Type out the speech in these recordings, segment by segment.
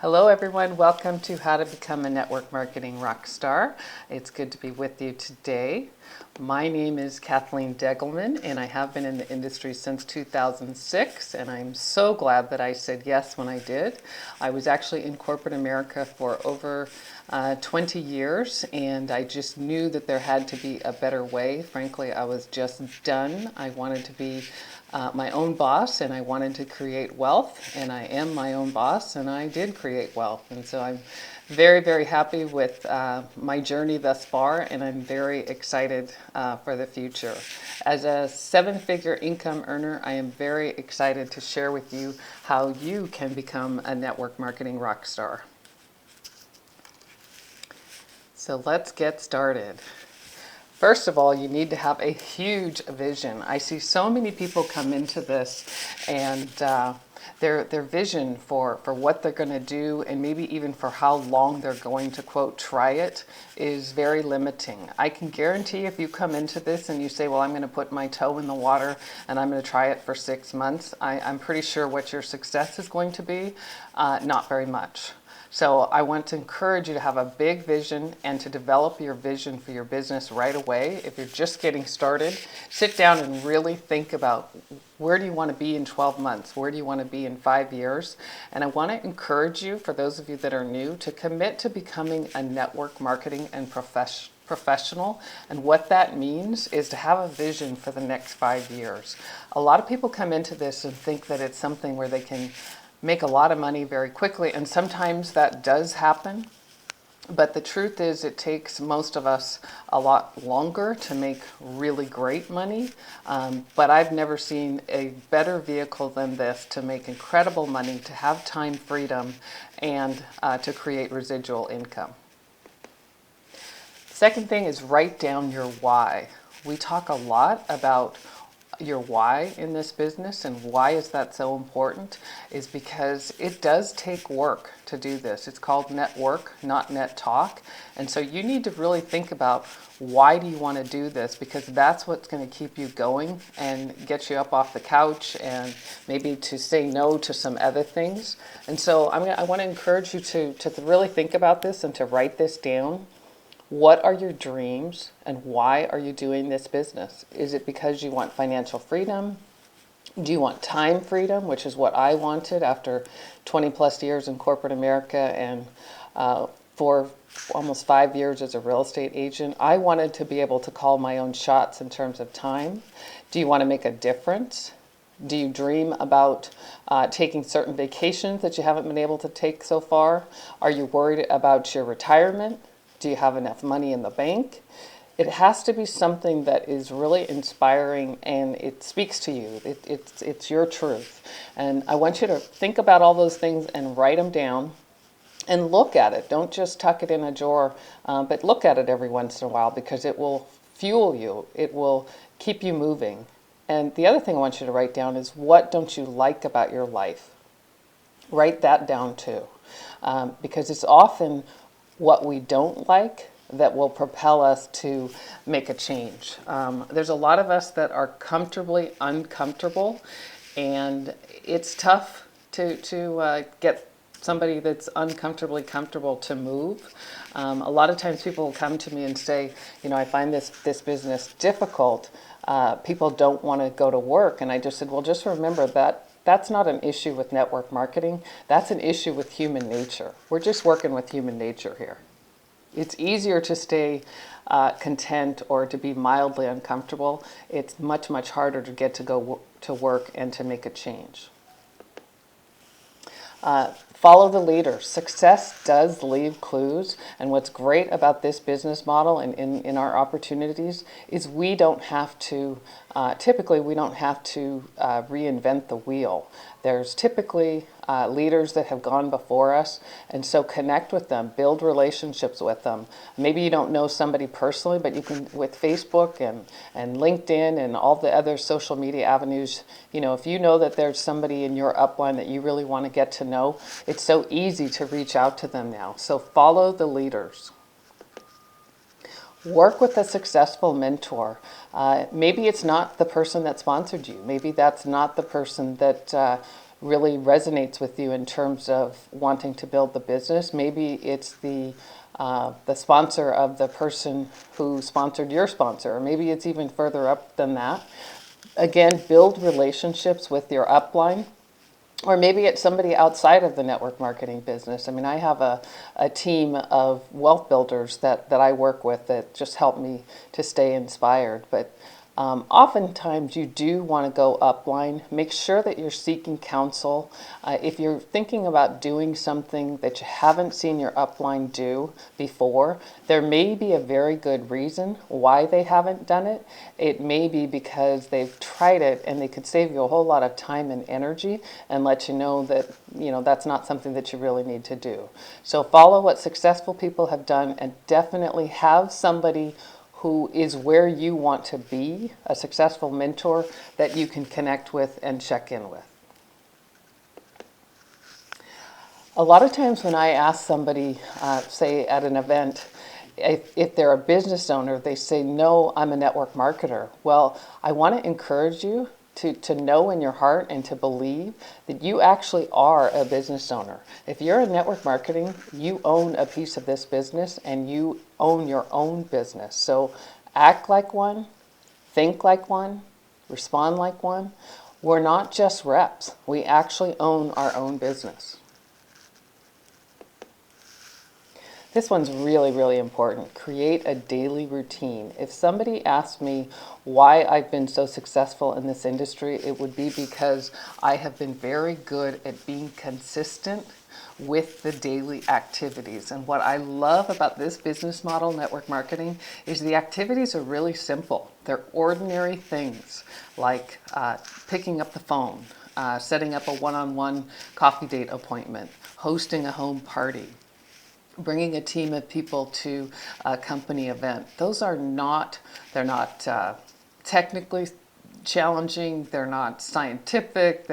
Hello everyone, welcome to How to Become a Network Marketing Rockstar. It's good to be with you today. My name is Kathleen Deggelman and I have been in the industry since 2006, and I'm so glad that I said yes when I did. I was actually in corporate America for over 20 years, and I just knew that there had to be a better way. Frankly, I was just done. I wanted to be my own boss, and I wanted to create wealth, and I am my own boss, and I did create wealth. And so I'm very, very happy with my journey thus far, and I'm very excited for the future. As a seven-figure income earner, I am very excited to share with you how you can become a network marketing rock star. So let's get started. First of all, you need to have a huge vision. I see so many people come into this, and their vision for what they're going to do, and maybe even for how long they're going to, quote, try it, is very limiting. I can guarantee if you come into this and you say, well, I'm going to put my toe in the water and I'm going to try it for 6 months, I'm pretty sure what your success is going to be, not very much. So I want to encourage you to have a big vision and to develop your vision for your business right away. If you're just getting started, sit down and really think about where do you want to be in 12 months? Where do you want to be in 5 years? And I want to encourage you, for those of you that are new, to commit to becoming a network marketing and professional. And what that means is to have a vision for the next 5 years. A lot of people come into this and think that it's something where they can make a lot of money very quickly, and sometimes that does happen. But the truth is, it takes most of us a lot longer to make really great money. But I've never seen a better vehicle than this to make incredible money, to have time freedom, and to create residual income. Second thing is write down your why. We talk a lot about your why in this business, and why is that so important is because it does take work to do this. It's called net work, not net talk. And so you need to really think about, why do you want to do this? Because that's what's going to keep you going and get you up off the couch, and maybe to say no to some other things. And so I want to encourage you to really think about this and to write this down. What are your dreams, and why are you doing this business? Is it because you want financial freedom? Do you want time freedom, which is what I wanted after 20 plus years in corporate America and for almost 5 years as a real estate agent? I wanted to be able to call my own shots in terms of time. Do you want to make a difference? Do you dream about taking certain vacations that you haven't been able to take so far? Are you worried about your retirement? Do you have enough money in the bank? It has to be something that is really inspiring and it speaks to you. It's your truth. And I want you to think about all those things and write them down and look at it. Don't just tuck it in a drawer, but look at it every once in a while, because it will fuel you. It will keep you moving. And the other thing I want you to write down is, what don't you like about your life? Write that down too, because it's often what we don't like that will propel us to make a change. There's a lot of us that are comfortably uncomfortable, and it's tough to get somebody that's uncomfortably comfortable to move. A lot of times people will come to me and say, I find this business difficult. People don't want to go to work. And I just said, well, just remember that that's not an issue with network marketing. That's an issue with human nature. We're just working with human nature here. It's easier to stay content or to be mildly uncomfortable. It's much, much harder to get to go to work and to make a change. Follow the leader. Success does leave clues. And what's great about this business model and in our opportunities is we don't have to, typically we don't have to reinvent the wheel. There's typically leaders that have gone before us, and so connect with them, build relationships with them. Maybe you don't know somebody personally, but you can, with Facebook and LinkedIn and all the other social media avenues, if you know that there's somebody in your upline that you really want to get to know, it's so easy to reach out to them now. So follow the leaders. Work with a successful mentor. Maybe it's not the person that sponsored you. Maybe that's not the person that really resonates with you in terms of wanting to build the business. Maybe it's the sponsor of the person who sponsored your sponsor, or maybe it's even further up than that. Again, build relationships with your upline. Or maybe it's somebody outside of the network marketing business. I mean, I have a team of wealth builders that I work with that just help me to stay inspired. But oftentimes you do want to go upline. Make sure that you're seeking counsel. If you're thinking about doing something that you haven't seen your upline do before, there may be a very good reason why they haven't done it. It may be because they've tried it and they could save you a whole lot of time and energy and let you know that, that's not something that you really need to do. So follow what successful people have done and definitely have somebody who is where you want to be, a successful mentor that you can connect with and check in with. A lot of times when I ask somebody, say at an event, if they're a business owner, they say, no, I'm a network marketer. Well, I want to encourage you to know in your heart and to believe that you actually are a business owner. If you're in network marketing, you own a piece of this business and you own your own business. So act like one, think like one, respond like one. We're not just reps. We actually own our own business. This one's really, really important. Create a daily routine. If somebody asked me why I've been so successful in this industry, it would be because I have been very good at being consistent with the daily activities. And what I love about this business model, network marketing, is the activities are really simple. They're ordinary things like picking up the phone, setting up a one-on-one coffee date appointment, hosting a home party, bringing a team of people to a company event. They're not technically challenging, they're not scientific,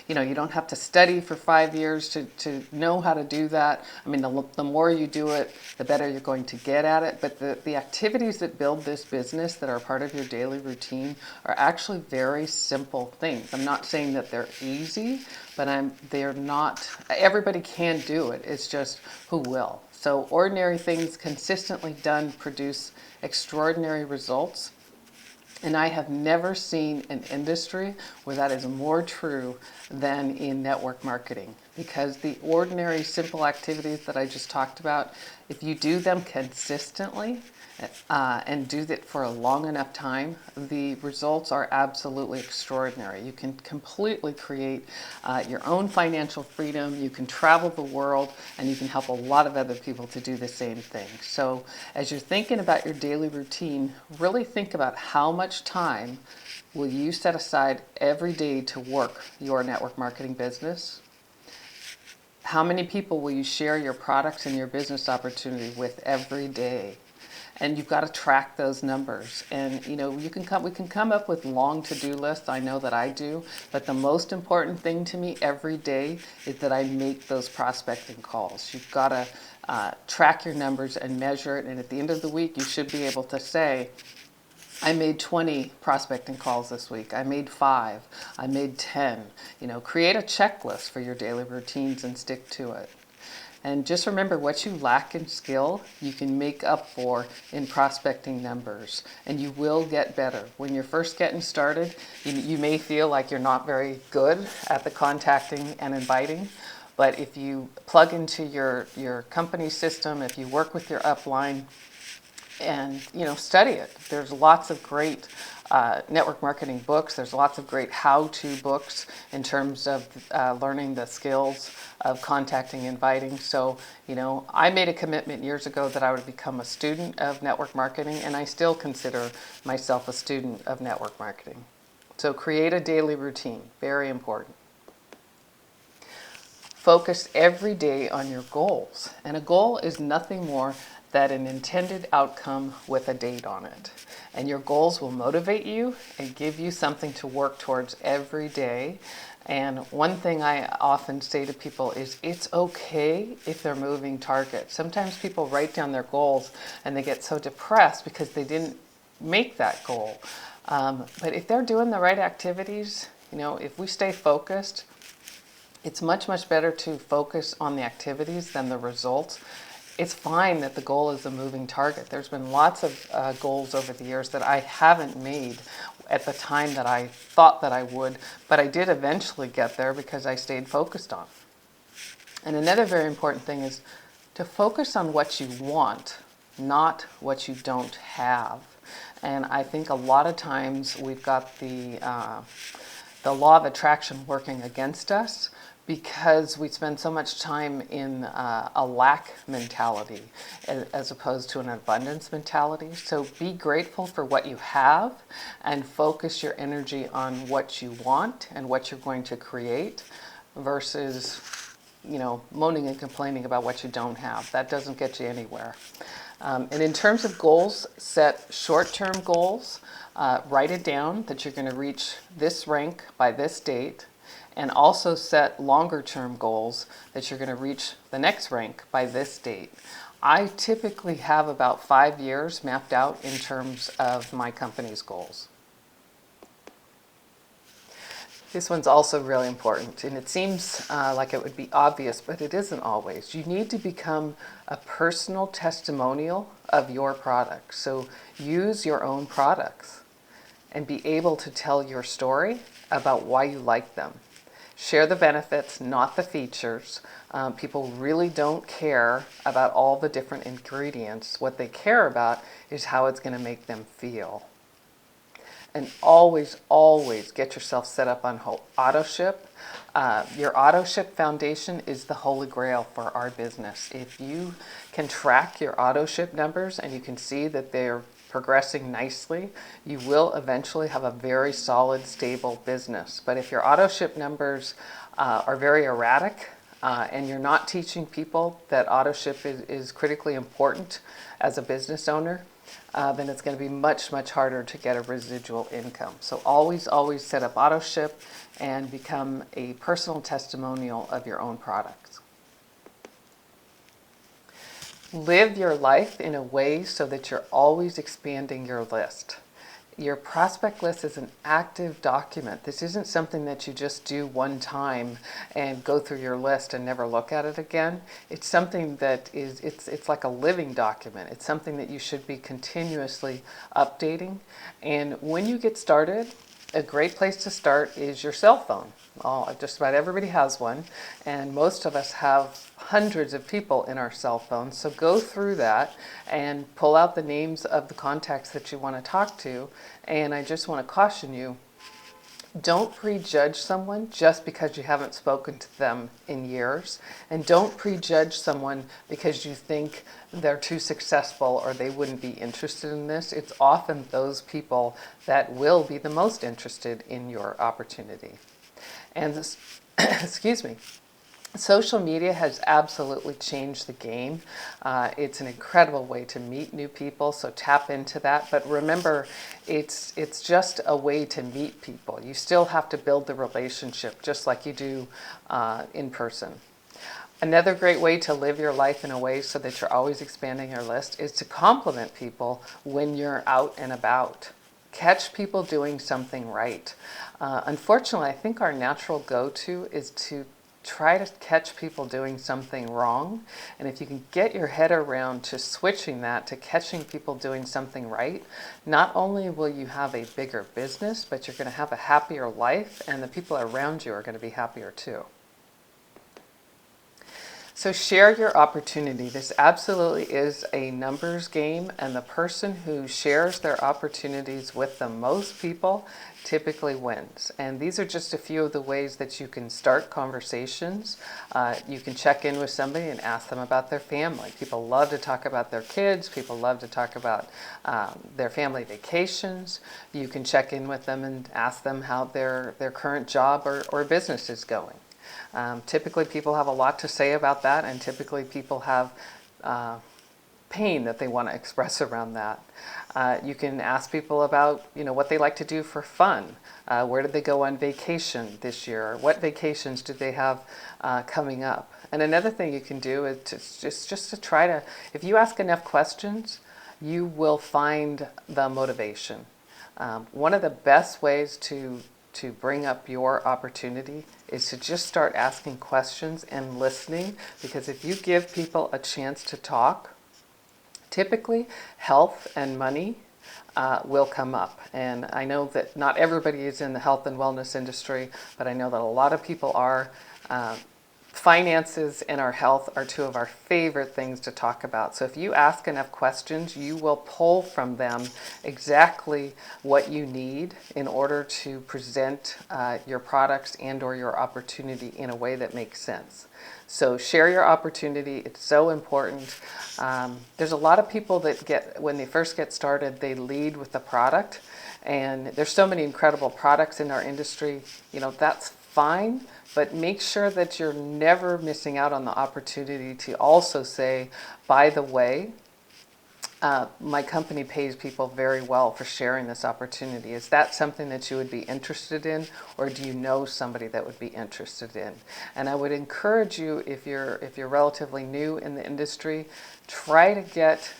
you don't have to study for 5 years to know how to do that. I mean, the more you do it, the better you're going to get at it. But the activities that build this business that are part of your daily routine are actually very simple things. I'm not saying that they're easy, but they're not, everybody can do it. It's just who will. So ordinary things consistently done produce extraordinary results. And I have never seen an industry where that is more true than in network marketing, because the ordinary simple activities that I just talked about, if you do them consistently and do that for a long enough time, the results are absolutely extraordinary. You can completely create your own financial freedom, you can travel the world, and you can help a lot of other people to do the same thing. So as you're thinking about your daily routine, really think about how much time will you set aside every day to work your network marketing business? How many people will you share your products and your business opportunity with every day? And you've got to track those numbers. And we can come up with long to-do lists. I know that I do. But the most important thing to me every day is that I make those prospecting calls. You've got to track your numbers and measure it. And at the end of the week, you should be able to say, I made 20 prospecting calls this week. I made 5. I made 10. Create a checklist for your daily routines and stick to it. And just remember, what you lack in skill, you can make up for in prospecting numbers, and you will get better. When you're first getting started, you may feel like you're not very good at the contacting and inviting, but if you plug into your company system, if you work with your upline, and study it. There's lots of great network marketing books. There's lots of great how-to books in terms of learning the skills of contacting, inviting. So, I made a commitment years ago that I would become a student of network marketing, and I still consider myself a student of network marketing. So create a daily routine, very important. Focus every day on your goals. And a goal is nothing more than an intended outcome with a date on it. And your goals will motivate you and give you something to work towards every day. And one thing I often say to people is it's okay if they're moving targets. Sometimes people write down their goals and they get so depressed because they didn't make that goal. But if they're doing the right activities, if we stay focused, It's much, much better to focus on the activities than the results. It's fine that the goal is a moving target. There's been lots of goals over the years that I haven't made at the time that I thought that I would, but I did eventually get there because I stayed focused on. And another very important thing is to focus on what you want, not what you don't have. And I think a lot of times we've got the law of attraction working against us because we spend so much time in a lack mentality as opposed to an abundance mentality. So be grateful for what you have and focus your energy on what you want and what you're going to create versus moaning and complaining about what you don't have. That doesn't get you anywhere. And in terms of goals, set short-term goals. Write it down that you're going to reach this rank by this date, and also set longer-term goals that you're going to reach the next rank by this date. I typically have about 5 years mapped out in terms of my company's goals. This one's also really important, and it seems like it would be obvious, but it isn't always. You need to become a personal testimonial of your products. So use your own products and be able to tell your story about why you like them. Share the benefits, not the features. People really don't care about all the different ingredients. What they care about is how it's going to make them feel. And always, always get yourself set up on auto ship. Your auto ship foundation is the holy grail for our business. If you can track your auto ship numbers and you can see that they're progressing nicely, you will eventually have a very solid, stable business. But if your auto ship numbers are very erratic and you're not teaching people that auto ship is critically important as a business owner, then it's going to be much, much harder to get a residual income. So always, always set up auto ship and become a personal testimonial of your own products. Live your life in a way so that you're always expanding your list. Your prospect list is an active document. This isn't something that you just do one time and go through your list and never look at it again. It's something that it's like a living document. It's something that you should be continuously updating. And when you get started, a great place to start is your cell phone. Just about everybody has one, and most of us have hundreds of people in our cell phones. So go through that and pull out the names of the contacts that you want to talk to. And I just want to caution you, don't prejudge someone just because you haven't spoken to them in years. And don't prejudge someone because you think they're too successful or they wouldn't be interested in this. It's often those people that will be the most interested in your opportunity. And this, excuse me, social media has absolutely changed the game. It's an incredible way to meet new people, so tap into that. But remember, it's just a way to meet people. You still have to build the relationship just like you do in person. Another great way to live your life in a way so that you're always expanding your list is to compliment people when you're out and about. Catch people doing something right. Unfortunately, I think our natural go-to is to try to catch people doing something wrong. And if you can get your head around to switching that to catching people doing something right, not only will you have a bigger business, but you're going to have a happier life, and the people around you are going to be happier too. So share your opportunity. This absolutely is a numbers game, and the person who shares their opportunities with the most people typically wins. And these are just a few of the ways that you can start conversations. You can check in with somebody and ask them about their family. People love to talk about their kids. People love to talk about their family vacations. You can check in with them and ask them how their current job or business is going. Typically people have a lot to say about that, and typically people have pain that they want to express around that. You can ask people about what they like to do for fun. Where did they go on vacation this year? What vacations do they have coming up? And another thing you can do is just to try to, if you ask enough questions, you will find the motivation. One of the best ways to bring up your opportunity is to just start asking questions and listening, because if you give people a chance to talk, typically health and money will come up. And I know that not everybody is in the health and wellness industry, but I know that a lot of people are. Finances and our health are two of our favorite things to talk about. So if you ask enough questions, you will pull from them exactly what you need in order to present your products and or your opportunity in a way that makes sense. So share your opportunity. It's so important. There's a lot of people that when they first get started, they lead with the product. And there's so many incredible products in our industry. That's fine, but make sure that you're never missing out on the opportunity to also say, by the way, my company pays people very well for sharing this opportunity. Is that something that you would be interested in, or do you know somebody that would be interested in? And I would encourage you, if you're relatively new in the industry, try to get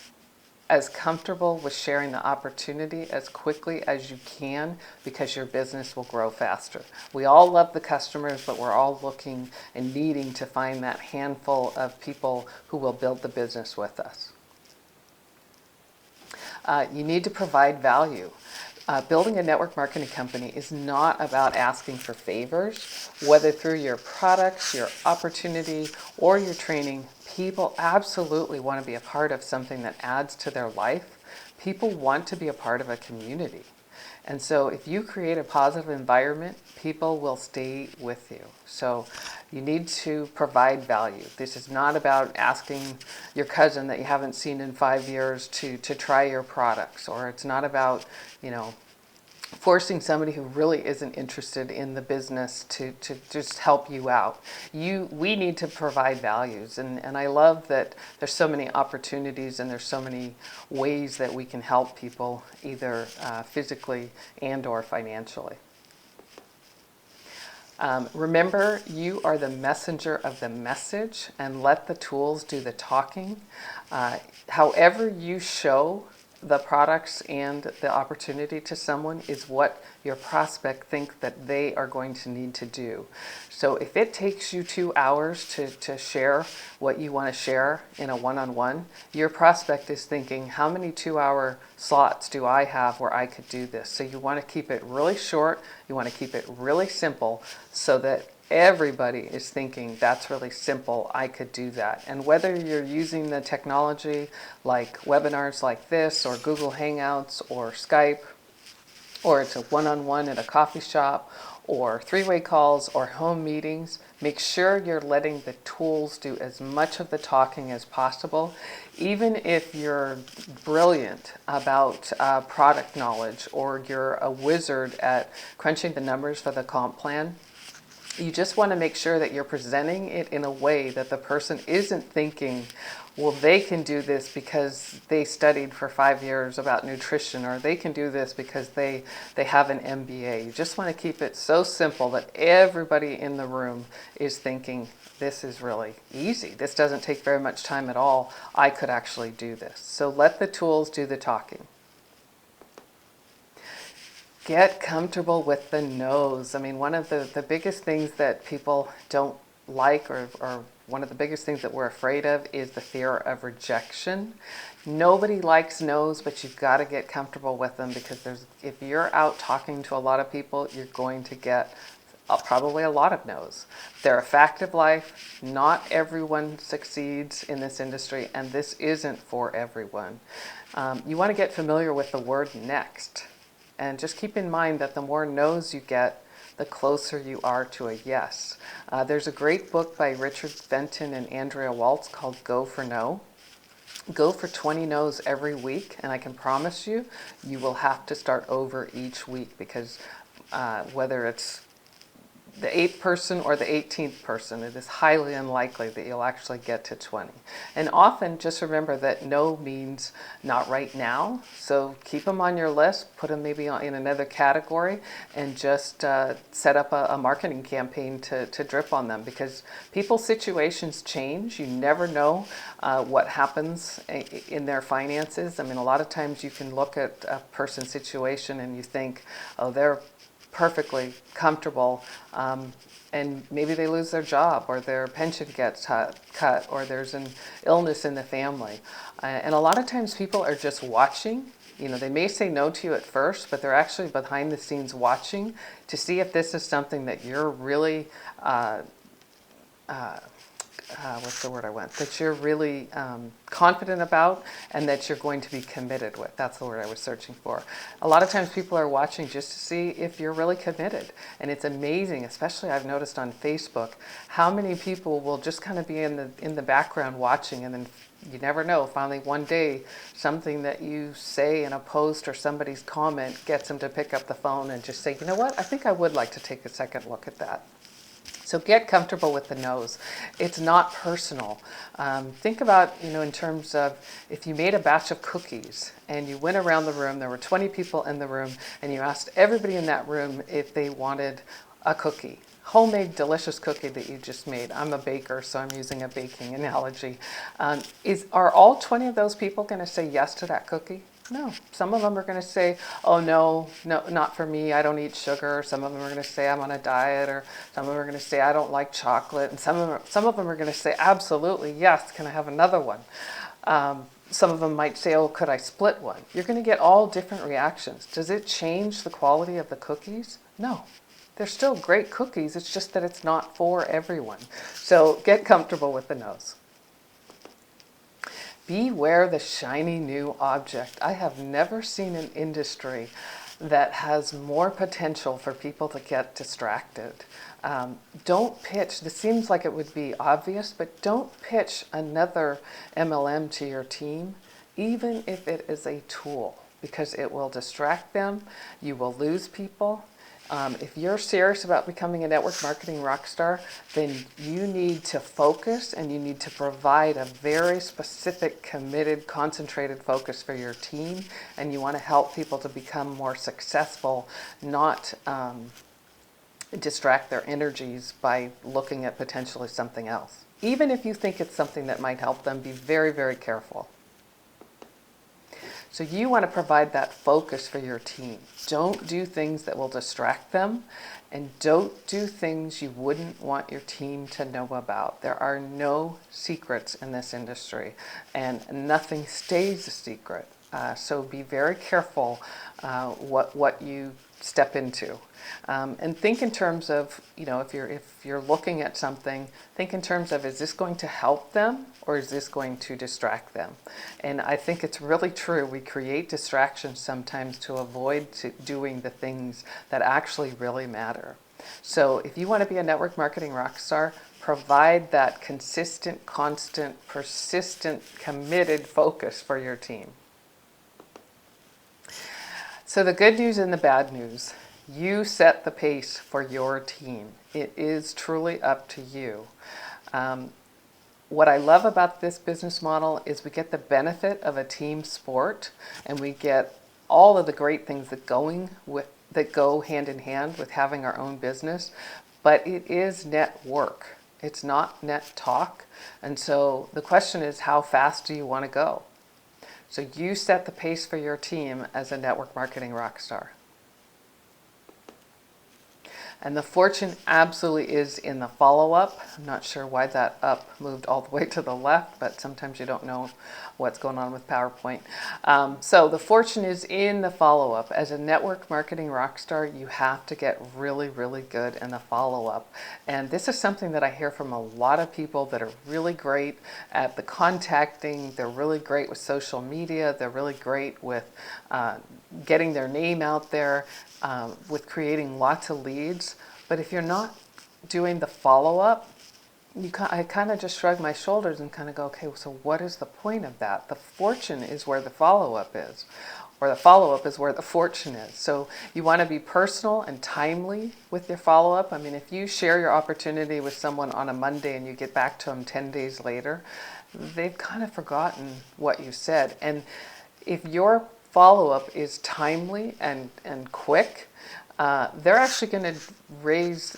as comfortable with sharing the opportunity as quickly as you can, because your business will grow faster. We all love the customers, but we're all looking and needing to find that handful of people who will build the business with us. You need to provide value. Building a network marketing company is not about asking for favors, whether through your products, your opportunity, or your training. People absolutely want to be a part of something that adds to their life. People want to be a part of a community. And so if you create a positive environment, people will stay with you. So you need to provide value. This is not about asking your cousin that you haven't seen in 5 years to try your products, or it's not about, forcing somebody who really isn't interested in the business to just help you out. We need to provide values, and I love that there's so many opportunities and there's so many ways that we can help people, either physically and or financially. Remember, you are the messenger of the message, and let the tools do the talking. However you show the products and the opportunity to someone is what your prospect thinks that they are going to need to do. So if it takes you 2 hours to share what you want to share in a one-on-one, your prospect is thinking, how many 2-hour slots do I have where I could do this? So you want to keep it really short. You want to keep it really simple, so that everybody is thinking, that's really simple, I could do that. And whether you're using the technology like webinars like this, or Google Hangouts, or Skype, or it's a one-on-one at a coffee shop, or 3-way calls, or home meetings, make sure you're letting the tools do as much of the talking as possible. Even if you're brilliant about product knowledge, or you're a wizard at crunching the numbers for the comp plan, you just want to make sure that you're presenting it in a way that the person isn't thinking, well, they can do this because they studied for 5 years about nutrition, or they can do this because they have an MBA. You just want to keep it so simple that everybody in the room is thinking, this is really easy. This doesn't take very much time at all. I could actually do this. So let the tools do the talking. Get comfortable with the no's. I mean, one of the biggest things that people don't like, or one of the biggest things that we're afraid of, is the fear of rejection. Nobody likes no's, but you've got to get comfortable with them, because if you're out talking to a lot of people, you're going to get probably a lot of no's. They're a fact of life. Not everyone succeeds in this industry, and this isn't for everyone. You want to get familiar with the word next. And just keep in mind that the more no's you get, the closer you are to a yes. There's a great book by Richard Fenton and Andrea Waltz called Go for No. Go for 20 no's every week, and I can promise you, you will have to start over each week, because whether it's the 8th person or the 18th person, it is highly unlikely that you'll actually get to 20. And often, just remember that no means not right now. So keep them on your list, put them maybe in another category, and just set up a marketing campaign to drip on them, because people's situations change. You never know what happens in their finances. I mean, a lot of times you can look at a person's situation and you think, oh, they're perfectly comfortable, and maybe they lose their job or their pension gets cut or there's an illness in the family. And a lot of times people are just watching. They may say no to you at first, but they're actually behind the scenes watching to see if this is something that you're really what's the word I want? That you're really confident about and that you're going to be committed with. That's the word I was searching for. A lot of times people are watching just to see if you're really committed. And it's amazing, especially I've noticed on Facebook, how many people will just kind of be in the background watching, and then you never know, finally one day something that you say in a post or somebody's comment gets them to pick up the phone and just say, you know what, I think I would like to take a second look at that. So get comfortable with the no's. It's not personal. Think about, in terms of if you made a batch of cookies and you went around the room, there were 20 people in the room, and you asked everybody in that room if they wanted a cookie. Homemade, delicious cookie that you just made. I'm a baker, so I'm using a baking analogy. Are all 20 of those people going to say yes to that cookie? No. Some of them are going to say, oh, no, not for me. I don't eat sugar. Some of them are going to say I'm on a diet, or some of them are going to say I don't like chocolate. And some of them are going to say, absolutely, yes, can I have another one? Some of them might say, oh, could I split one? You're going to get all different reactions. Does it change the quality of the cookies? No. They're still great cookies. It's just that it's not for everyone. So get comfortable with the no's. Beware the shiny new object. I have never seen an industry that has more potential for people to get distracted. Don't pitch. This seems like it would be obvious, but don't pitch another MLM to your team, even if it is a tool, because it will distract them. You will lose people. If you're serious about becoming a network marketing rock star, then you need to focus, and you need to provide a very specific, committed, concentrated focus for your team. And you want to help people to become more successful, not distract their energies by looking at potentially something else. Even if you think it's something that might help them, be very, very careful. So you want to provide that focus for your team. Don't do things that will distract them, and don't do things you wouldn't want your team to know about. There are no secrets in this industry, and nothing stays a secret. So be very careful what you step into. And think in terms of, if you're looking at something, think in terms of, is this going to help them or is this going to distract them? And I think it's really true. We create distractions sometimes to avoid doing the things that actually really matter. So if you want to be a network marketing rock star, provide that consistent, constant, persistent, committed focus for your team. So the good news and the bad news. You set the pace for your team. It is truly up to you. What I love about this business model is we get the benefit of a team sport, and we get all of the great things that go hand in hand with having our own business. But it is net work. It's not net talk. And so the question is, how fast do you want to go? So you set the pace for your team as a network marketing rock star. And the fortune absolutely is in the follow-up. I'm not sure why that up moved all the way to the left, but sometimes you don't know what's going on with PowerPoint. So the fortune is in the follow-up. As a network marketing rock star, you have to get really, really good in the follow-up. And this is something that I hear from a lot of people that are really great at the contacting. They're really great with social media. They're really great with getting their name out there, with creating lots of leads. But if you're not doing the follow-up, I kind of just shrug my shoulders and kind of go, okay, so what is the point of that? The fortune is where the follow-up is, or the follow-up is where the fortune is. So you want to be personal and timely with your follow-up. I mean, if you share your opportunity with someone on a Monday and you get back to them 10 days later, they've kind of forgotten what you said. And if your follow-up is timely and quick, they're actually going to raise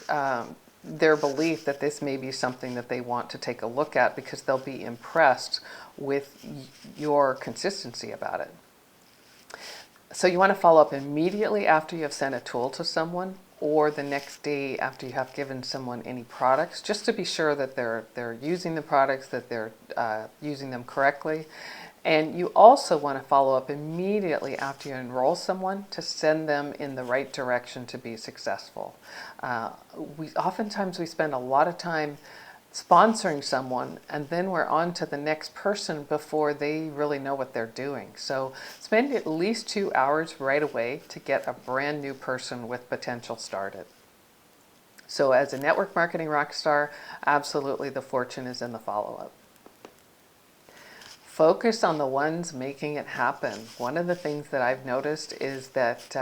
their belief that this may be something that they want to take a look at, because they'll be impressed with your consistency about it. So you want to follow up immediately after you have sent a tool to someone, or the next day after you have given someone any products, just to be sure that they're using the products, that they're using them correctly. And you also want to follow up immediately after you enroll someone to send them in the right direction to be successful. Oftentimes we spend a lot of time sponsoring someone, and then we're on to the next person before they really know what they're doing. So spend at least 2 hours right away to get a brand new person with potential started. So as a network marketing rock star, absolutely the fortune is in the follow-up. Focus on the ones making it happen. One of the things that I've noticed is that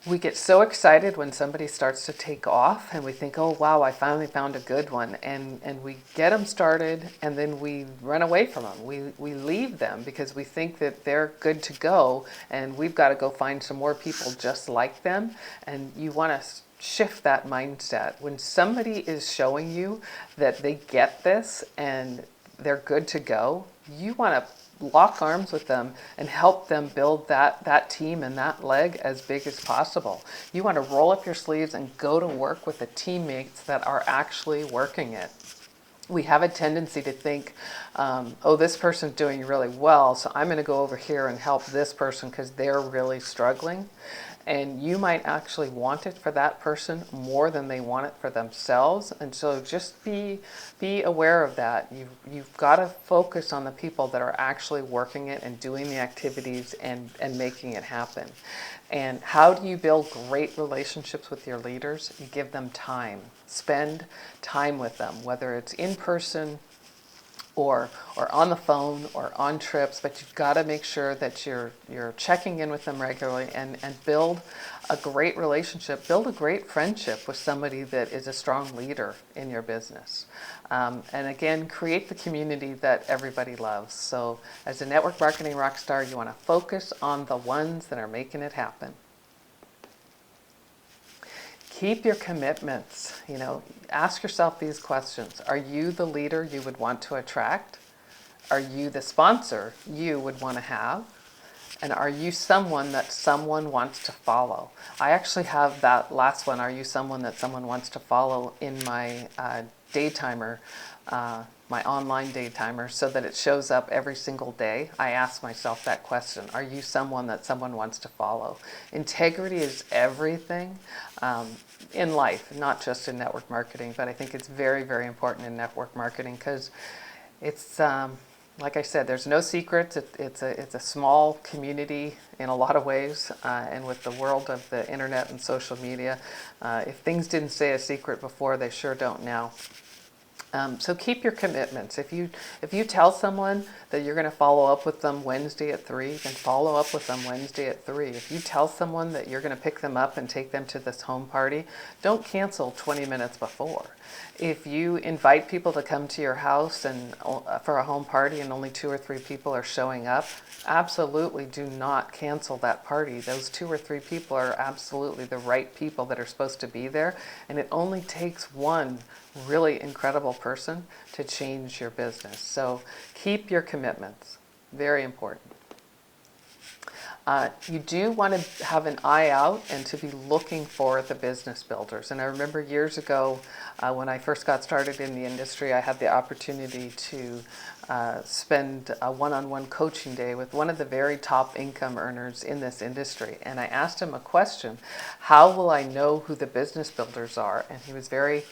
we get so excited when somebody starts to take off, and we think, oh wow, I finally found a good one, and we get them started, and then we run away from them. We leave them because we think that they're good to go, and we've got to go find some more people just like them. And you want to shift that mindset. When somebody is showing you that they get this and they're good to go, you want to lock arms with them and help them build that team and that leg as big as possible. You want to roll up your sleeves and go to work with the teammates that are actually working it. We have a tendency to think, oh, this person's doing really well, so I'm going to go over here and help this person because they're really struggling. And you might actually want it for that person more than they want it for themselves. And so just be aware of that. You've got to focus on the people that are actually working it and doing the activities and making it happen. And how do you build great relationships with your leaders? You give them time. Spend time with them, whether it's in person or on the phone or on trips, but you've got to make sure that you're checking in with them regularly and build a great relationship, build a great friendship with somebody that is a strong leader in your business. And again, create the community that everybody loves. So as a network marketing rock star, you want to focus on the ones that are making it happen. Keep your commitments. Ask yourself these questions. Are you the leader you would want to attract? Are you the sponsor you would want to have? And are you someone that someone wants to follow? I actually have that last one, are you someone that someone wants to follow, in my day timer, my online day timer, so that it shows up every single day. I ask myself that question. Are you someone that someone wants to follow? Integrity is everything in life, not just in network marketing, but I think it's very, very important in network marketing because it's, like I said, there's no secrets. It's a small community in a lot of ways, and with the world of the internet and social media, if things didn't stay a secret before, they sure don't now. So keep your commitments. If you tell someone that you're going to follow up with them Wednesday at 3, then follow up with them Wednesday at 3. If you tell someone that you're going to pick them up and take them to this home party, don't cancel 20 minutes before. If you invite people to come to your house and for a home party and only 2 or 3 people are showing up, absolutely do not cancel that party. Those 2 or 3 people are absolutely the right people that are supposed to be there, and it only takes one really incredible person to change your business. So keep your commitments. Very important. You do want to have an eye out and to be looking for the business builders. And I remember years ago when I first got started in the industry, I had the opportunity to spend a one-on-one coaching day with one of the very top income earners in this industry. And I asked him a question: how will I know who the business builders are? And he was very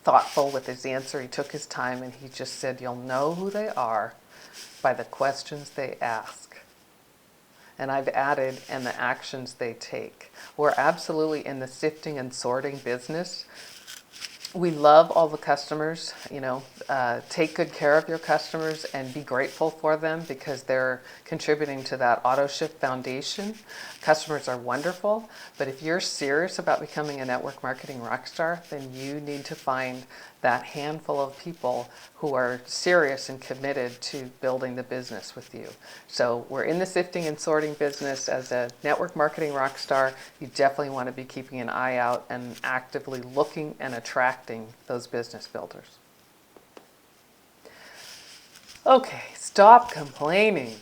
thoughtful with his answer. He took his time and he just said, you'll know who they are by the questions they ask. And I've added, and the actions they take. We're absolutely in the sifting and sorting business. We love all the customers, take good care of your customers and be grateful for them because they're contributing to that AutoShip foundation. Customers are wonderful, but if you're serious about becoming a network marketing rock star, then you need to find that handful of people who are serious and committed to building the business with you. So we're in the sifting and sorting business. As a network marketing rock star, you definitely want to be keeping an eye out and actively looking and attracting those business builders. Okay, stop complaining.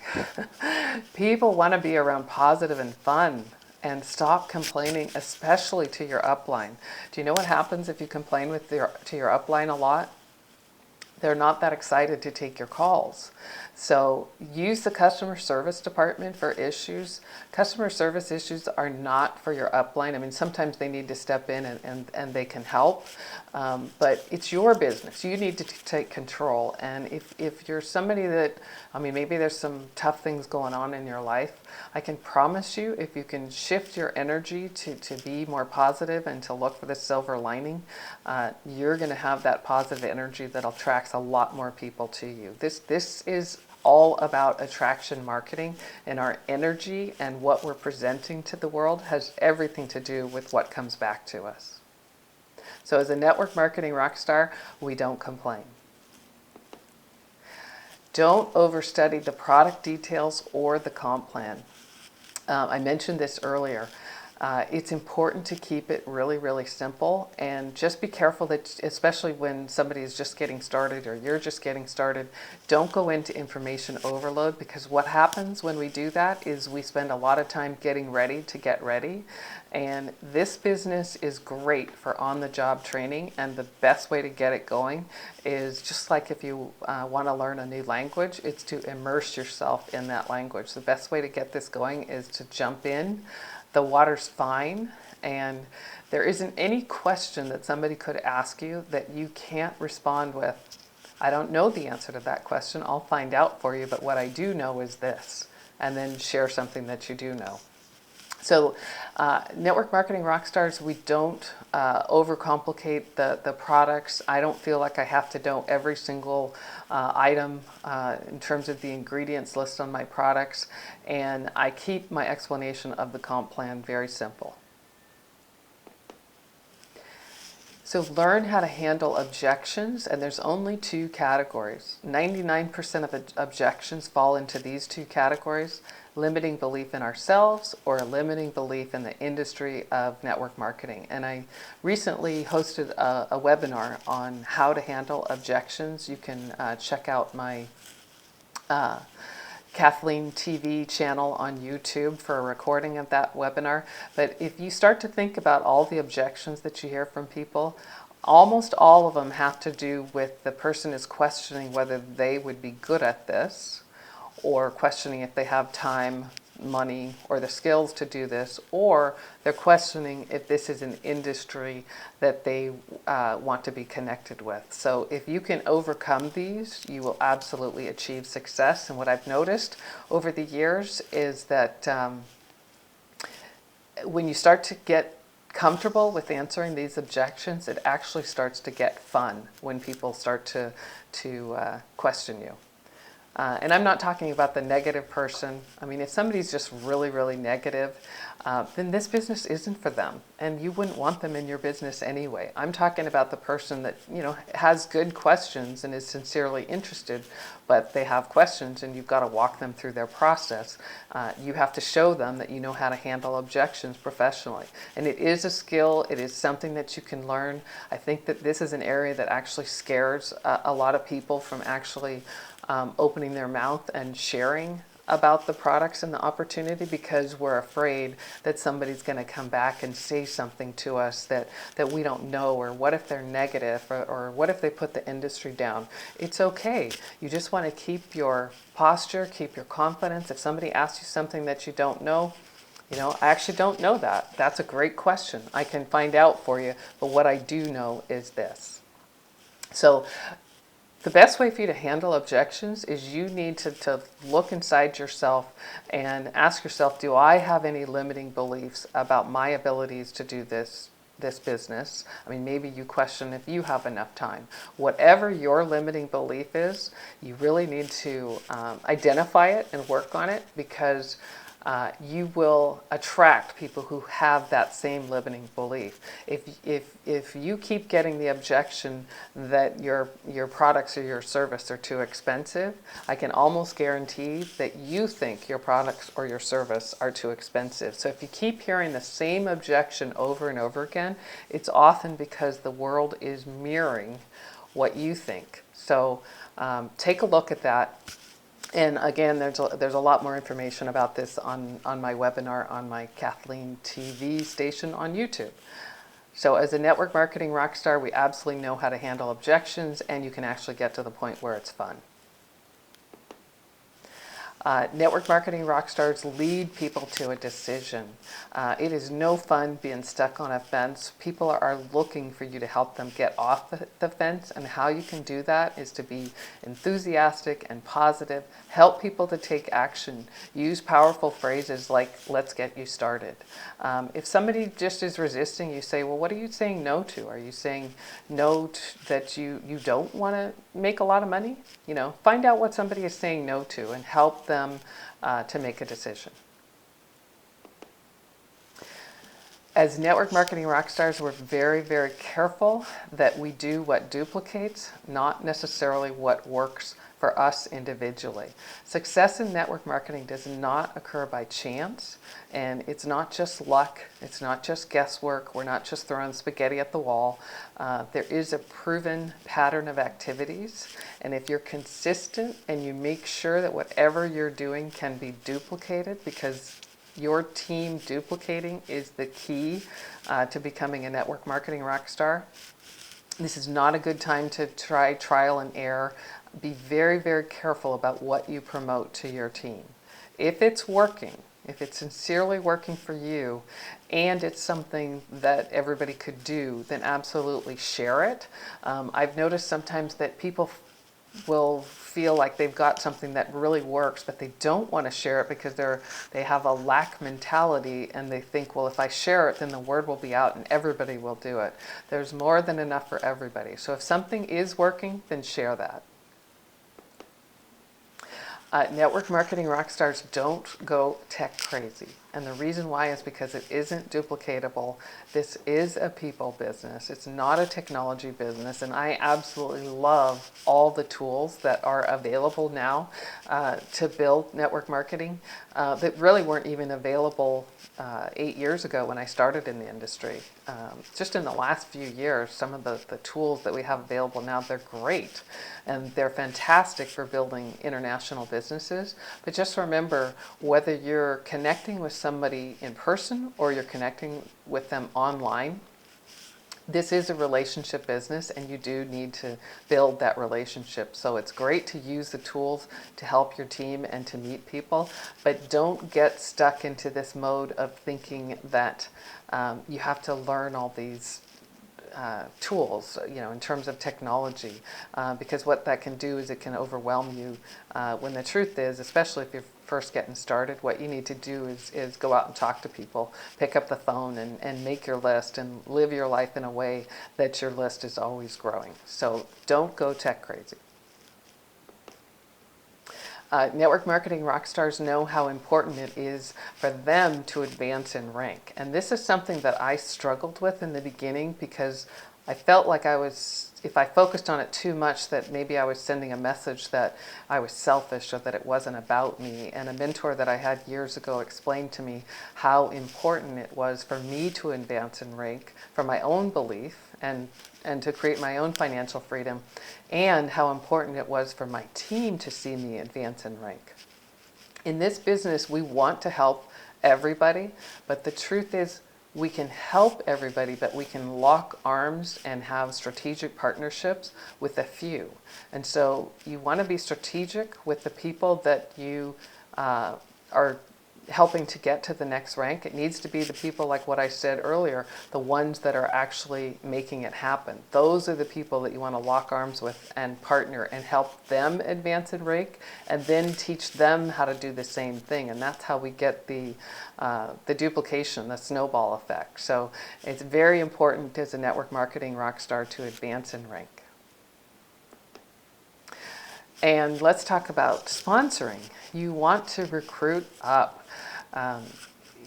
People want to be around positive and fun. And stop complaining, especially to your upline. Do you know what happens if you complain to your upline a lot? They're not that excited to take your calls. So use the customer service department for issues. Customer service issues are not for your upline. I mean, sometimes they need to step in and they can help, but it's your business. You need to take control. And if you're somebody that, I mean, maybe there's some tough things going on in your life, I can promise you, if you can shift your energy to be more positive and to look for the silver lining, you're going to have that positive energy that attracts a lot more people to you. This is all about attraction marketing, and our energy and what we're presenting to the world has everything to do with what comes back to us. So as a network marketing rock star, we don't complain. Don't overstudy the product details or the comp plan. I mentioned this earlier. It's important to keep it really, really simple, and just be careful that, especially when somebody is just getting started or you're just getting started, don't go into information overload, because what happens when we do that is we spend a lot of time getting ready to get ready. And this business is great for on-the-job training, and the best way to get it going is just like if you want to learn a new language, it's to immerse yourself in that language. The best way to get this going is to jump in. The water's fine, and there isn't any question that somebody could ask you that you can't respond with, I don't know the answer to that question, I'll find out for you, but what I do know is this, and then share something that you do know. So network marketing rock stars, we don't overcomplicate the products. I don't feel like I have to know every single item in terms of the ingredients list on my products, and I keep my explanation of the comp plan very simple. So learn how to handle objections, and there's only two categories. 99% of objections fall into these two categories: limiting belief in ourselves or a limiting belief in the industry of network marketing. And I recently hosted a webinar on how to handle objections. You can check out my Kathleen TV channel on YouTube for a recording of that webinar. But if you start to think about all the objections that you hear from people, almost all of them have to do with the person is questioning whether they would be good at this, or questioning if they have time, money, or the skills to do this, or they're questioning if this is an industry that they want to be connected with. So if you can overcome these, you will absolutely achieve success. And what I've noticed over the years is that when you start to get comfortable with answering these objections, it actually starts to get fun when people start to question you. And I'm not talking about the negative person. I mean, if somebody's just really, really negative, then this business isn't for them, and you wouldn't want them in your business anyway. I'm talking about the person that, you know, has good questions and is sincerely interested, but they have questions, and you've got to walk them through their process. You have to show them that you know how to handle objections professionally. And it is a skill. It is something that you can learn. I think that this is an area that actually scares a lot of people from actually opening their mouth and sharing about the products and the opportunity, because we're afraid that somebody's going to come back and say something to us that we don't know, or what if they're negative, or what if they put the industry down. It's okay. You just want to keep your posture, keep your confidence. If somebody asks you something that you don't know, you know, I actually don't know that. That's a great question. I can find out for you, but what I do know is this. So the best way for you to handle objections is you need to look inside yourself and ask yourself, do I have any limiting beliefs about my abilities to do this business? I mean, maybe you question if you have enough time. Whatever your limiting belief is, you really need to identify it and work on it, because you will attract people who have that same limiting belief. If you keep getting the objection that your products or your service are too expensive, I can almost guarantee that you think your products or your service are too expensive. So if you keep hearing the same objection over and over again, it's often because the world is mirroring what you think. So take a look at that. And again, there's a lot more information about this on my webinar on my Kathleen TV station on YouTube. So as a network marketing rock star, we absolutely know how to handle objections, and you can actually get to the point where it's fun. Network marketing rock stars lead people to a decision. It is no fun being stuck on a fence. People are looking for you to help them get off the fence, and how you can do that is to be enthusiastic and positive, help people to take action, use powerful phrases like, let's get you started. If somebody just is resisting, you say, well, what are you saying no to? Are you saying no that you don't want to make a lot of money? Find out what somebody is saying no to and help them to make a decision. As network marketing rock stars, we're very, very careful that we do what duplicates, not necessarily what works for us individually. Success in network marketing does not occur by chance, and it's not just luck, it's not just guesswork, we're not just throwing spaghetti at the wall. There is a proven pattern of activities, and if you're consistent and you make sure that whatever you're doing can be duplicated, because your team duplicating is the key to becoming a network marketing rock star. This is not a good time to try trial and error. Be very, very careful about what you promote to your team. If it's working, if it's sincerely working for you, and it's something that everybody could do, then absolutely share it. I've noticed sometimes that people will feel like they've got something that really works, but they don't want to share it because they have a lack mentality, and they think, well, if I share it, then the word will be out and everybody will do it. There's more than enough for everybody. So if something is working, then share that. Network marketing rock stars don't go tech crazy. And the reason why is because it isn't duplicatable. This is a people business. It's not a technology business. And I absolutely love all the tools that are available now to build network marketing that really weren't even available 8 years ago when I started in the industry. Just in the last few years, some of the tools that we have available now, they're great. And they're fantastic for building international businesses. But just remember, whether you're connecting with somebody in person or you're connecting with them online, this is a relationship business, and you do need to build that relationship. So it's great to use the tools to help your team and to meet people, but don't get stuck into this mode of thinking that you have to learn all these tools, in terms of technology, because what that can do is it can overwhelm you, when the truth is, especially if you're first getting started, what you need to do is go out and talk to people, pick up the phone and make your list and live your life in a way that your list is always growing. So don't go tech crazy. Network marketing rock stars know how important it is for them to advance in rank. And this is something that I struggled with in the beginning, because I felt like if I focused on it too much, that maybe I was sending a message that I was selfish or that it wasn't about me. And a mentor that I had years ago explained to me how important it was for me to advance in rank for my own belief and to create my own financial freedom, and how important it was for my team to see me advance in rank. In this business, we want to help everybody, but the truth is we can help everybody, but we can lock arms and have strategic partnerships with a few. And so you want to be strategic with the people that you are helping to get to the next rank. It needs to be the people, like what I said earlier, the ones that are actually making it happen. Those are the people that you want to lock arms with and partner and help them advance in rank, and then teach them how to do the same thing. And that's how we get the duplication, the snowball effect. So it's very important as a network marketing rock star to advance in rank. And let's talk about sponsoring. You want to recruit up.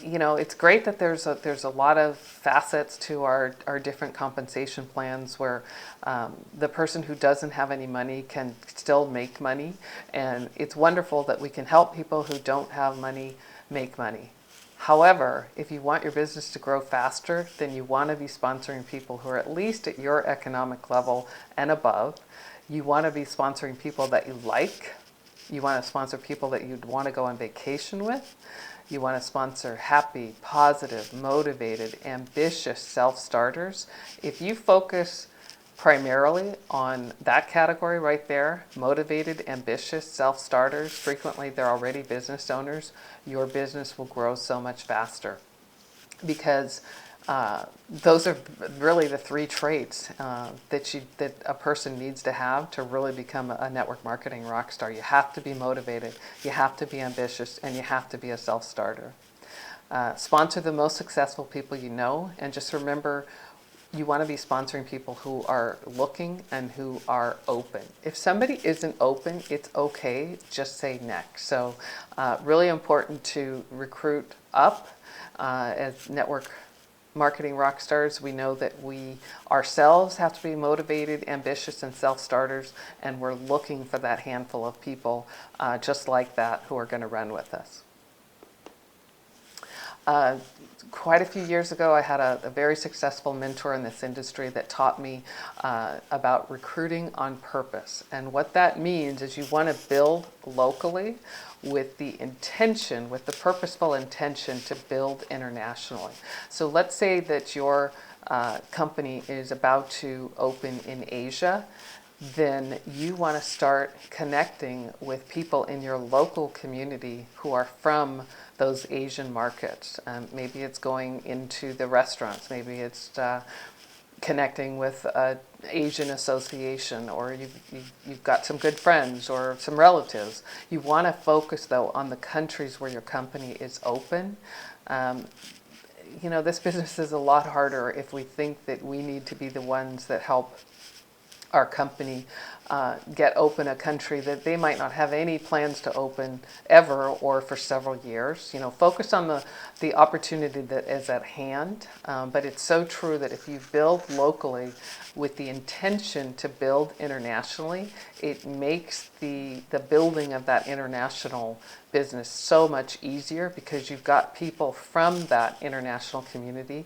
It's great that there's a lot of facets to our different compensation plans where the person who doesn't have any money can still make money. And it's wonderful that we can help people who don't have money make money. However, if you want your business to grow faster, then you want to be sponsoring people who are at least at your economic level and above. You want to be sponsoring people that you like, You want to sponsor people that you'd want to go on vacation with. You want to sponsor happy, positive, motivated, ambitious self-starters. If you focus primarily on that category right there, motivated, ambitious self-starters, frequently they're already business owners, your business will grow so much faster, because those are really the three traits that a person needs to have to really become a network marketing rock star. You have to be motivated, you have to be ambitious, and you have to be a self-starter. Sponsor the most successful people you know, and just remember, you want to be sponsoring people who are looking and who are open. If somebody isn't open, it's okay, just say next. So really important to recruit up as network marketing rock stars. We know that we ourselves have to be motivated, ambitious, and self-starters, and we're looking for that handful of people just like that who are going to run with us. Quite a few years ago, I had a very successful mentor in this industry that taught me about recruiting on purpose. And what that means is you want to build locally with the intention, with the purposeful intention to build internationally. So let's say that your company is about to open in Asia. Then you want to start connecting with people in your local community who are from those Asian markets. Maybe it's going into the restaurants, maybe it's connecting with an Asian association, or you've got some good friends or some relatives. You want to focus though on the countries where your company is open. This business is a lot harder if we think that we need to be the ones that help our company get open a country that they might not have any plans to open ever or for several years. Focus on the opportunity that is at hand. But it's so true that if you build locally with the intention to build internationally, it makes the building of that international business so much easier, because you've got people from that international community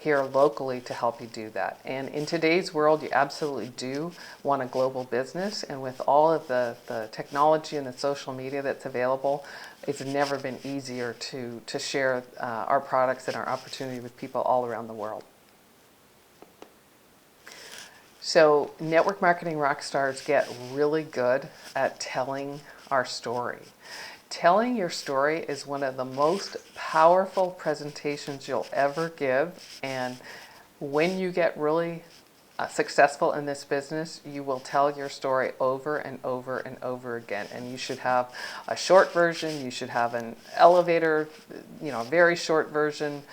here locally to help you do that. And in today's world, you absolutely do want a global business. And with all of the technology and the social media that's available, it's never been easier to share our products and our opportunity with people all around the world. So network marketing rock stars get really good at telling our story. Telling your story is one of the most powerful presentations you'll ever give, and when you get really successful in this business, you will tell your story over and over and over again. And you should have a short version, you should have an elevator, a very short version.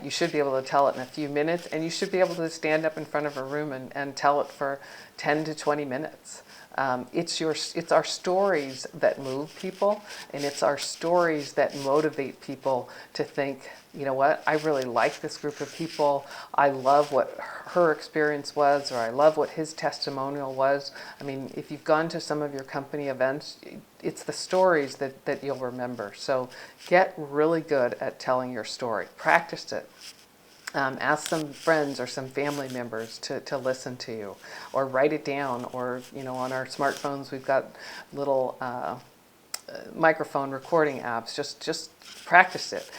You should be able to tell it in a few minutes, and you should be able to stand up in front of a room and tell it for 10 to 20 minutes. It's our stories that move people, and it's our stories that motivate people to think, you know what, I really like this group of people. I love what her experience was, or I love what his testimonial was. I mean, if you've gone to some of your company events, it's the stories that you'll remember. So get really good at telling your story. Practice it. Ask some friends or some family members to listen to you, or write it down, or on our smartphones we've got little microphone recording apps. Just practice it.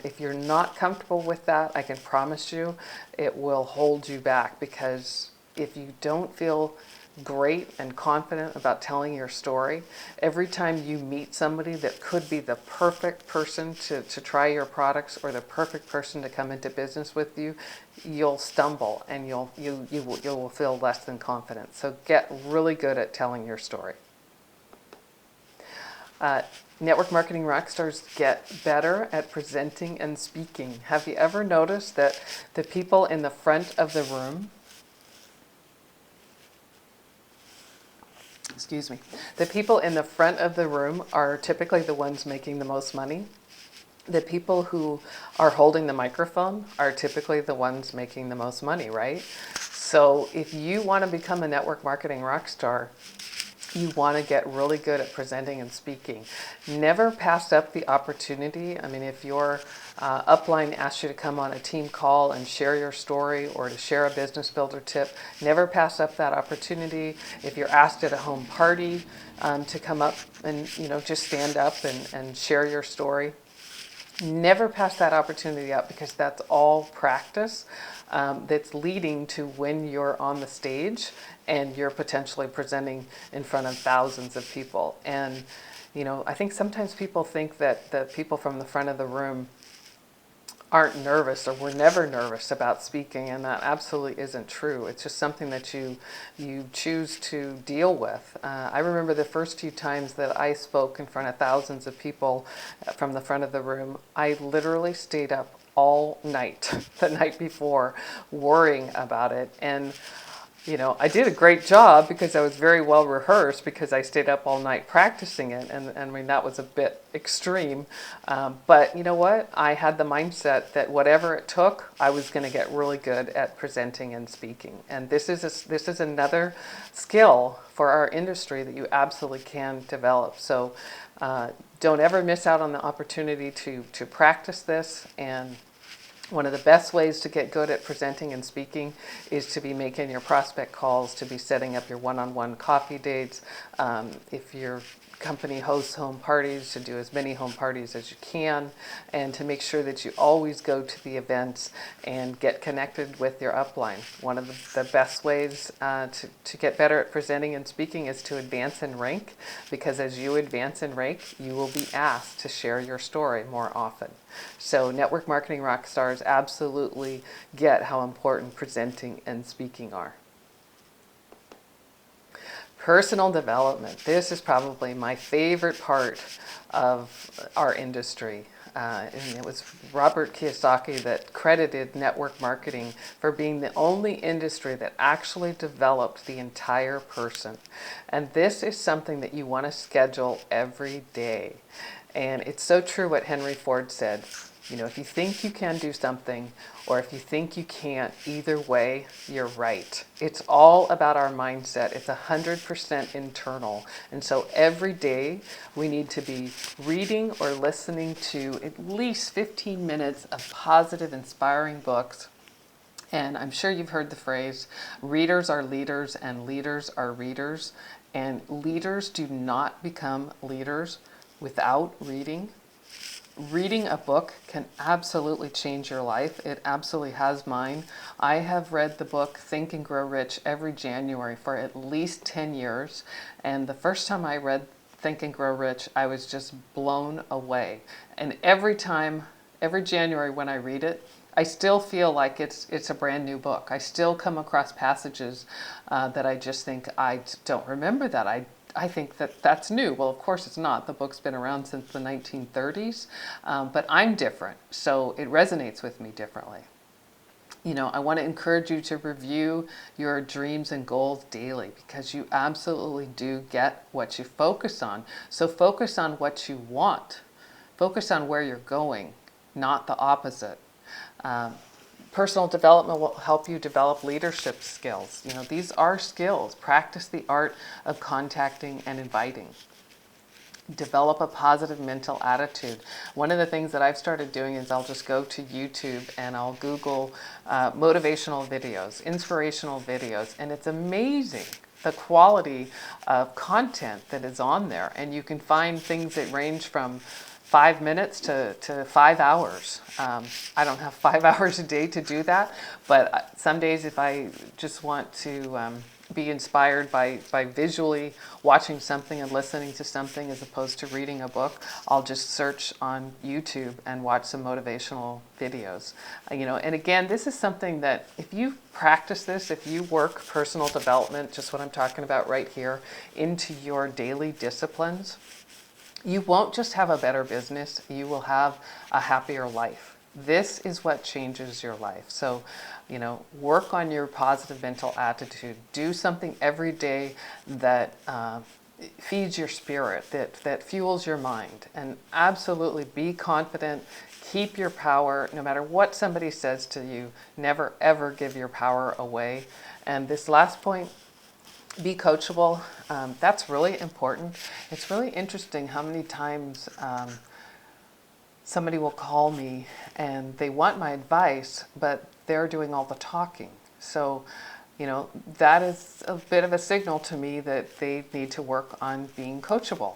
If you're not comfortable with that, I can promise you it will hold you back, because if you don't feel great and confident about telling your story, every time you meet somebody that could be the perfect person to try your products, or the perfect person to come into business with you, you'll stumble and you will feel less than confident. So get really good at telling your story. Network marketing rock stars get better at presenting and speaking. Have you ever noticed that the people in the front of the room, the people in the front of the room are typically the ones making the most money. The people who are holding the microphone are typically the ones making the most money, right? So if you want to become a network marketing rock star, You want to get really good at presenting and speaking. Never pass up the opportunity. I mean, if your upline asks you to come on a team call and share your story or to share a business builder tip, never pass up that opportunity. If you're asked at a home party to come up and just stand up and share your story, never pass that opportunity up, because that's all practice that's leading to when you're on the stage and you're potentially presenting in front of thousands of people. And I think sometimes people think that the people from the front of the room aren't nervous or were never nervous about speaking, and that absolutely isn't true. It's just something that you choose to deal with. I remember the first few times that I spoke in front of thousands of people from the front of the room, I literally stayed up all night the night before worrying about it. And I did a great job because I was very well rehearsed, because I stayed up all night practicing it. And I mean, that was a bit extreme. But you know what? I had the mindset that whatever it took, I was going to get really good at presenting and speaking. And this is another skill for our industry that you absolutely can develop. So don't ever miss out on the opportunity to practice this. And one of the best ways to get good at presenting and speaking is to be making your prospect calls, to be setting up your one-on-one coffee dates. If your company hosts home parties, to do as many home parties as you can, and to make sure that you always go to the events and get connected with your upline. One of the best ways to get better at presenting and speaking is to advance in rank, because as you advance in rank, you will be asked to share your story more often. So network marketing rock stars absolutely get how important presenting and speaking are. Personal development. This is probably my favorite part of our industry. And it was Robert Kiyosaki that credited network marketing for being the only industry that actually developed the entire person. And this is something that you want to schedule every day. And it's so true what Henry Ford said. If you think you can do something, or if you think you can't, either way, you're right. It's all about our mindset. It's 100% internal. And so every day we need to be reading or listening to at least 15 minutes of positive, inspiring books. And I'm sure you've heard the phrase, readers are leaders and leaders are readers. And leaders do not become leaders without reading. Reading a book can absolutely change your life. It absolutely has mine. I have read the book Think and Grow Rich every January for at least 10 years. And the first time I read Think and Grow Rich, I was just blown away. And every January when I read it, I still feel like it's a brand new book. I still come across passages that I just think, I don't remember that. I think that's new. Well, of course it's not. The book's been around since the 1930s, but I'm different, so it resonates with me differently. I want to encourage you to review your dreams and goals daily, because you absolutely do get what you focus on. So focus on what you want. Focus on where you're going, not the opposite. Personal development will help you develop leadership skills. These are skills. Practice the art of contacting and inviting. Develop a positive mental attitude. One of the things that I've started doing is I'll just go to YouTube and I'll Google motivational videos, inspirational videos, and it's amazing the quality of content that is on there. And you can find things that range from 5 minutes to 5 hours. I don't have 5 hours a day to do that, but some days if I just want to be inspired by visually watching something and listening to something as opposed to reading a book, I'll just search on YouTube and watch some motivational videos. And again, this is something that if you practice this, if you work personal development, just what I'm talking about right here, into your daily disciplines, you won't just have a better business, you will have a happier life. This is what changes your life. So, work on your positive mental attitude. Do something every day that feeds your spirit, that fuels your mind. And absolutely be confident. Keep your power. No matter what somebody says to you, never ever give your power away. And this last point, Be coachable. That's really important. It's really interesting how many times somebody will call me and they want my advice, but they're doing all the talking. So, that is a bit of a signal to me that they need to work on being coachable.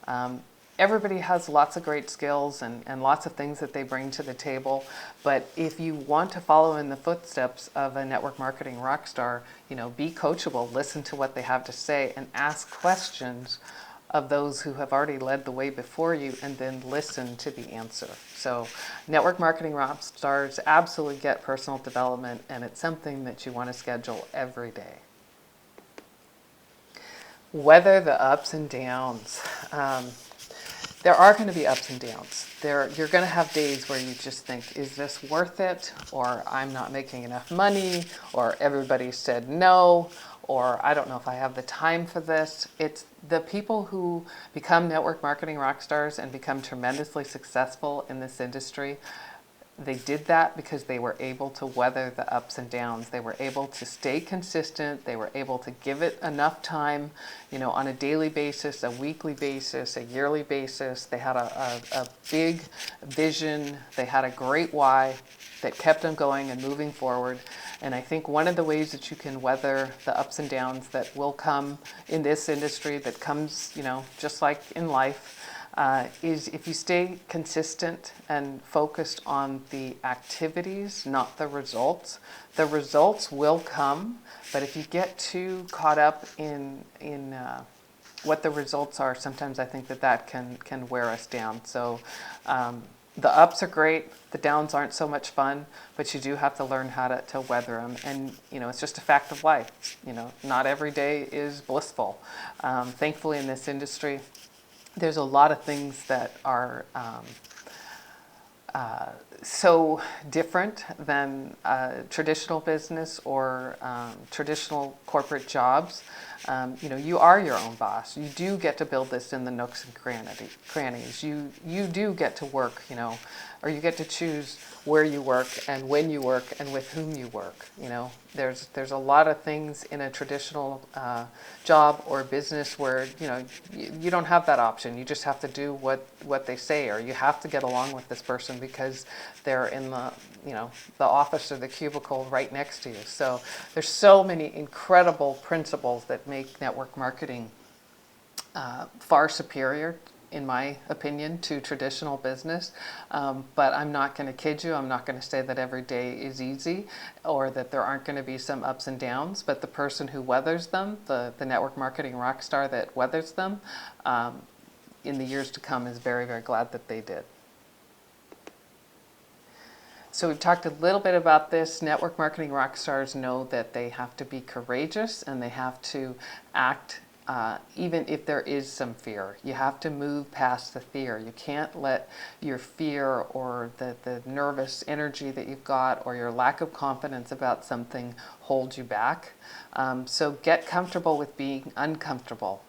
Um, Everybody has lots of great skills and lots of things that they bring to the table. But if you want to follow in the footsteps of a network marketing rock star, be coachable, listen to what they have to say, and ask questions of those who have already led the way before you, and then listen to the answer. So network marketing rock stars absolutely get personal development, and it's something that you want to schedule every day. Weather the ups and downs. There are going to be ups and downs. You're going to have days where you just think, is this worth it? Or I'm not making enough money, or everybody said no, or I don't know if I have the time for this. It's the people who become network marketing rock stars and become tremendously successful in this industry. They did that because they were able to weather the ups and downs. They were able to stay consistent. They were able to give it enough time, on a daily basis, a weekly basis, a yearly basis. They had a big vision. They had a great why that kept them going and moving forward. And I think one of the ways that you can weather the ups and downs that will come in this industry, that comes, just like in life, is if you stay consistent and focused on the activities, not the results. The results will come, but if you get too caught up in what the results are, sometimes I think that can wear us down. So the ups are great, the downs aren't so much fun, but you do have to learn how to weather them. And, it's just a fact of life. Not every day is blissful. Thankfully in this industry, there's a lot of things that are so different than traditional business or traditional corporate jobs. You are your own boss. You do get to build this in the nooks and crannies. You do get to work, or you get to choose where you work and when you work and with whom you work. There's a lot of things in a traditional job or business where you don't have that option. You just have to do what they say, or you have to get along with this person because they're in the office or the cubicle right next to you. So there's so many incredible principles that make network marketing far superior, in my opinion, to traditional business. But I'm not going to kid you. I'm not going to say that every day is easy or that there aren't going to be some ups and downs. But the person who weathers them, the network marketing rock star that weathers them, in the years to come is very, very glad that they did. So we've talked a little bit about this. Network marketing rock stars know that they have to be courageous and they have to act even if there is some fear. You have to move past the fear. You can't let your fear or the nervous energy that you've got or your lack of confidence about something hold you back. So get comfortable with being uncomfortable.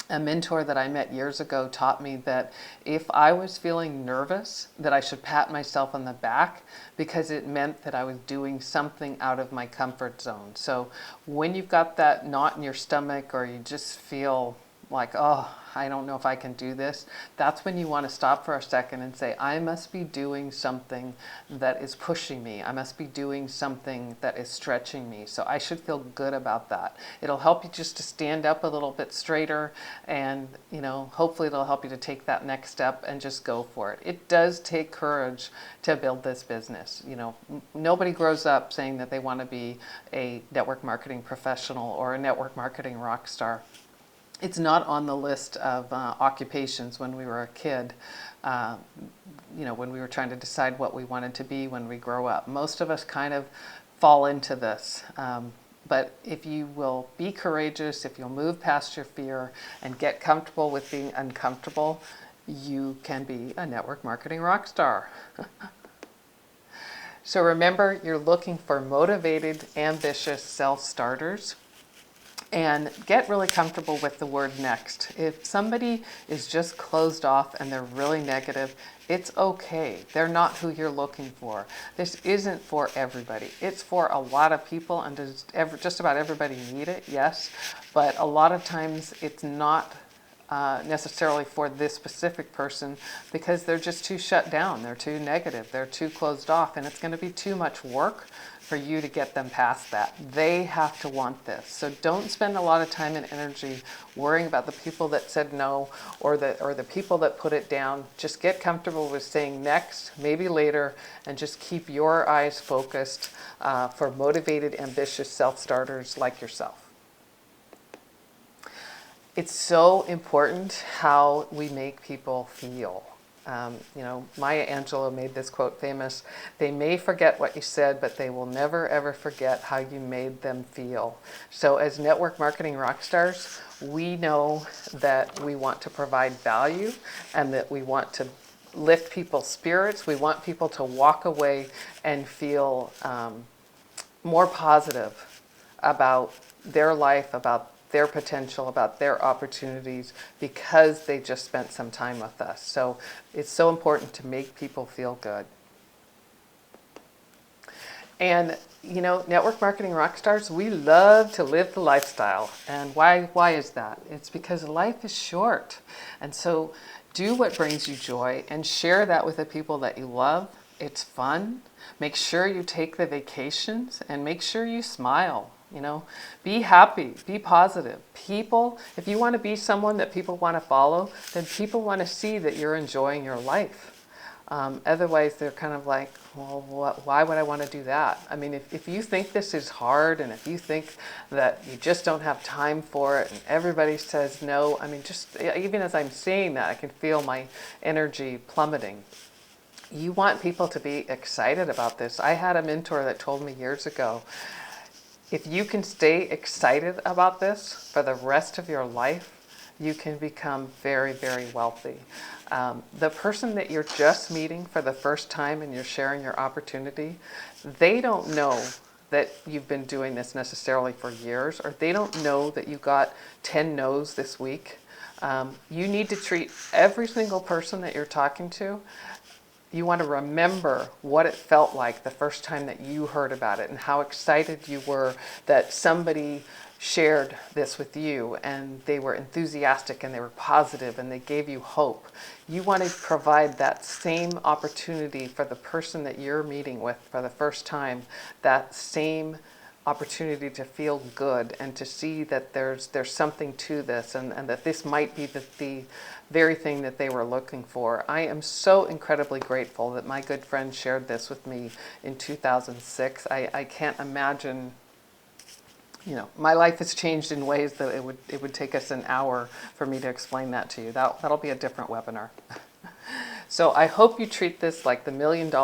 A mentor that I met years ago taught me that if I was feeling nervous, that I should pat myself on the back because it meant that I was doing something out of my comfort zone. So when you've got that knot in your stomach or you just feel like, oh, I don't know if I can do this, that's when you want to stop for a second and say, I must be doing something that is pushing me. I must be doing something that is stretching me. So I should feel good about that. It'll help you just to stand up a little bit straighter and, hopefully it'll help you to take that next step and just go for it. It does take courage to build this business. Nobody grows up saying that they want to be a network marketing professional or a network marketing rock star. It's not on the list of occupations when we were a kid, when we were trying to decide what we wanted to be when we grow up. Most of us kind of fall into this. But if you will be courageous, if you'll move past your fear and get comfortable with being uncomfortable, you can be a network marketing rock star. So remember, you're looking for motivated, ambitious self-starters And get really comfortable with the word next. If somebody is just closed off and they're really negative, it's okay. They're not who you're looking for. This isn't for everybody. It's for a lot of people, and does just about everybody need it? Yes. But a lot of times it's not necessarily for this specific person because they're just too shut down. They're too negative. They're too closed off, and it's going to be too much work for you to get them past that. They have to want this. So don't spend a lot of time and energy worrying about the people that said no or the people that put it down. Just get comfortable with saying next, maybe later, and just keep your eyes focused for motivated, ambitious self-starters like yourself. It's so important how we make people feel. Maya Angelou made this quote famous: "They may forget what you said, but they will never ever forget how you made them feel." So as network marketing rock stars, we know that we want to provide value and that we want to lift people's spirits. We want people to walk away and feel more positive about their life, about their potential, about their opportunities, because they just spent some time with us. So it's so important to make people feel good. And network marketing rock stars, we love to live the lifestyle. And why is that? It's because life is short. And so do what brings you joy and share that with the people that you love. It's fun. Make sure you take the vacations and make sure you smile. Be happy, be positive. People, if you want to be someone that people want to follow, then people want to see that you're enjoying your life. Otherwise, they're kind of like, well, why would I want to do that? I mean, if you think this is hard, and if you think that you just don't have time for it, and everybody says no, I mean, just even as I'm saying that, I can feel my energy plummeting. You want people to be excited about this. I had a mentor that told me years ago, if you can stay excited about this for the rest of your life, you can become very, very wealthy. The person that you're just meeting for the first time and you're sharing your opportunity, they don't know that you've been doing this necessarily for years, or they don't know that you got 10 no's this week. You need to treat every single person that you're talking to. You want to remember what it felt like the first time that you heard about it and how excited you were that somebody shared this with you and they were enthusiastic and they were positive and they gave you hope. You want to provide that same opportunity for the person that you're meeting with for the first time, that same opportunity to feel good and to see that there's something to this and that this might be the very thing that they were looking for. I am so incredibly grateful that my good friend shared this with me in 2006. I can't imagine, my life has changed in ways that it would take us an hour for me to explain that to you. That'll be a different webinar. So I hope you treat this like the $1 million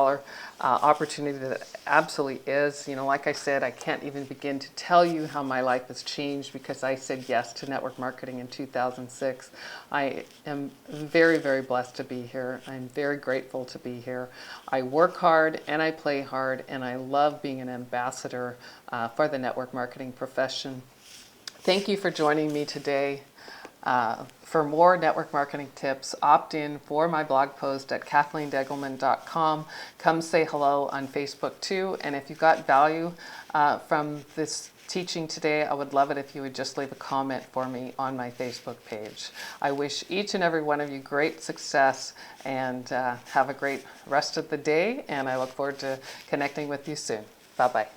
opportunity that it absolutely is. Like I said, I can't even begin to tell you how my life has changed because I said yes to network marketing in 2006. I am very, very blessed to be here. I'm very grateful to be here. I work hard and I play hard, and I love being an ambassador for the network marketing profession. Thank you for joining me today. For more network marketing tips, opt in for my blog post at KathleenDeggelman.com. Come say hello on Facebook too. And if you got value from this teaching today, I would love it if you would just leave a comment for me on my Facebook page. I wish each and every one of you great success and have a great rest of the day. And I look forward to connecting with you soon. Bye-bye.